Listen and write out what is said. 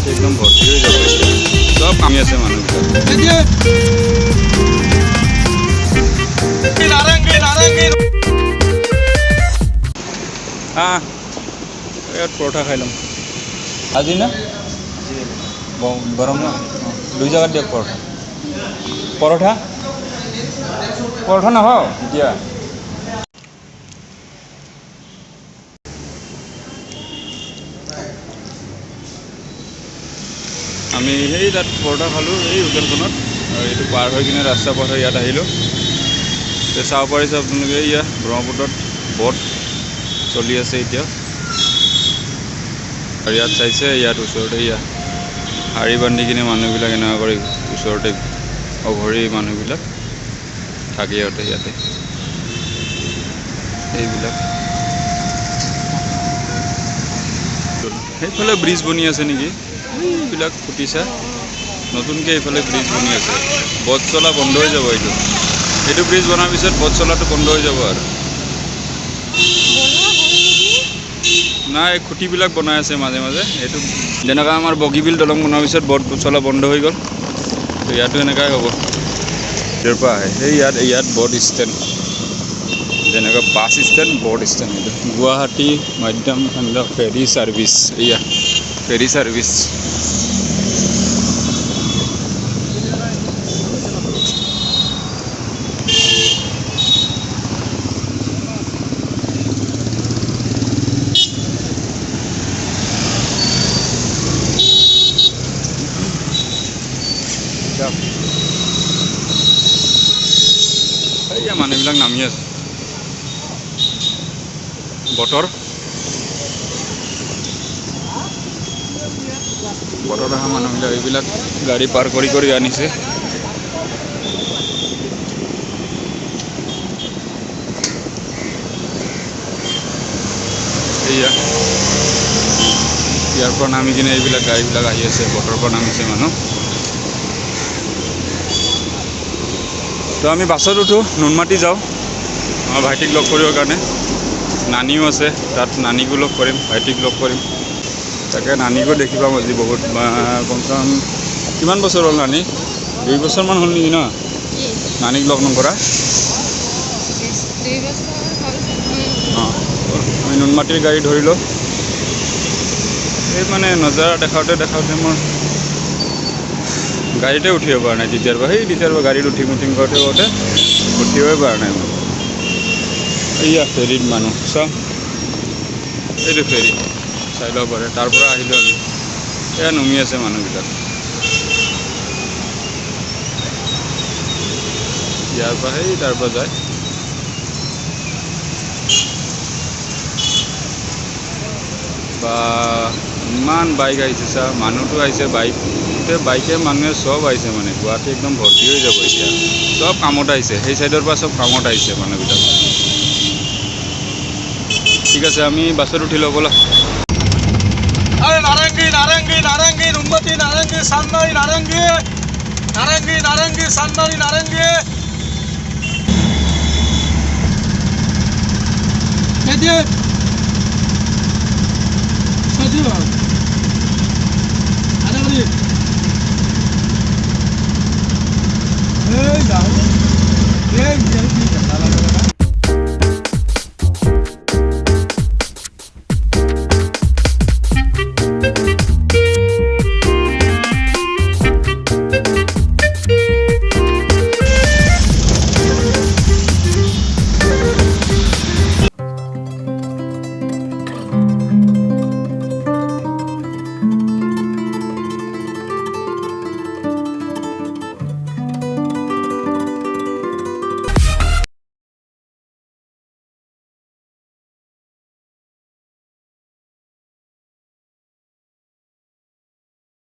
एकदम भर्ती हो যাব सब कामी আছে মানুহবিলাক नारंगी नारंगी यार परोठा खाई लम आज ना गरम ना दुई जगह दियक परोठा परोठा परोठा ना दिया আমি সেই তাত পৰঠা খালোঁ এই হোটেলখনত আৰু এইটো পাৰ হৈ কিনে ৰাস্তা পাৰ হৈ ইয়াত আহিলোঁ তো চাব পাৰিছে আপোনালোকে ইয়া ব্ৰহ্মপুত্ৰত বট চলি আছে এতিয়া আৰু ইয়াত চাইছে ইয়াত ওচৰতে ইয়া শাৰী বান্ধি কিনে মানুহবিলাক এনেকুৱা কৰি ওচৰতে অঘৰী মানুহবিলাক থাকে ইয়াতে এইবিলাক সেইফালে ব্ৰিজ বনি আছে নেকি এইবিলাক ফুটিছে নতুনকৈ এইফালে ব্ৰিজ বনি আছে বট চলা বন্ধ হৈ যাব এইটো ব্ৰিজ বনাৰ পিছত বট চলাটো বন্ধ হৈ যাব আৰু নাই খুঁটিবিলাক বনাই আছে মাজে মাজে এইটো যেনেকৈ আমাৰ বগীবিল দলং বনোৱাৰ পিছত বট চলা বন্ধ হৈ গ'ল তো ইয়াতো এনেকুৱাই হ'ব ইয়াৰ পৰা আহে সেই ইয়াত বট ষ্টেণ্ড যেনেকৈ বাছ ষ্টেণ্ড বট ষ্টেণ্ড এইটো গুৱাহাটী মাধ্যম খণ্ড ফেৰী ছাৰ্ভিচ এয়া ফেৰী ছাৰ্ভিচ মানুহবিলাক নামি আছে বতৰ অহা মানুহবিলাক এইবিলাক গাড়ী পাৰ কৰি আনিছে এয়া ইয়াৰ পৰা নামি কিনে এইবিলাক গাড়ীবিলাক আহি আছে বতৰৰ পৰা নামিছে মানুহ তো আমি বাছত উঠোঁ নুনমাটি যাওঁ আমাৰ ভাইটিক লগ কৰিবৰ কাৰণে নানিও আছে তাত নানিকো লগ কৰিম ভাইটিক লগ কৰিম তাকে নানিকো দেখি পাম আজি বহুত কমচে কম কিমান বছৰ হ'ল নানি 2 বছৰমান হ'ল নেকি ন নানিক লগ নকৰা অঁ আমি নুনমাটিৰ গাড়ী ধৰিলোঁ এই মানে নজাৰা দেখাওঁতে মোৰ গাড়ীতে উঠিব পৰা নাই তেতিয়াৰ পৰা গাড়ীত উঠিম কৰোঁতে উঠিবই পৰা নাই মই এয়া ফেৰীত মানুহ চাওঁ এইটো ফেৰী চাই ল'ব পাৰে তাৰ পৰা আহিলোঁ আমি এয়া নুমি আছে মানুহবিলাক ইয়াৰ পৰা তাৰ পৰা যায় বা ইমান বাইক আহিছে চা মানুহটো আহিছে বাইকে মানুহে চব আহিছে মানে গুৱাহাটী একদম ভৰ্তি হৈ যাব এতিয়া চব কামত আহিছে সেই চাইডৰ পৰা চব কামত আহিছে মানুহবিলাক ঠিক আছে আমি বাছত উঠি লওঁ ব'লা নাৰেংগী নাৰেংগী নাৰেংগী নুনমাটি নাৰেংগী চান্দমাৰী নাৰেংগী নাৰেংগী নাৰেংগী চান্দমাৰী নাৰেংগী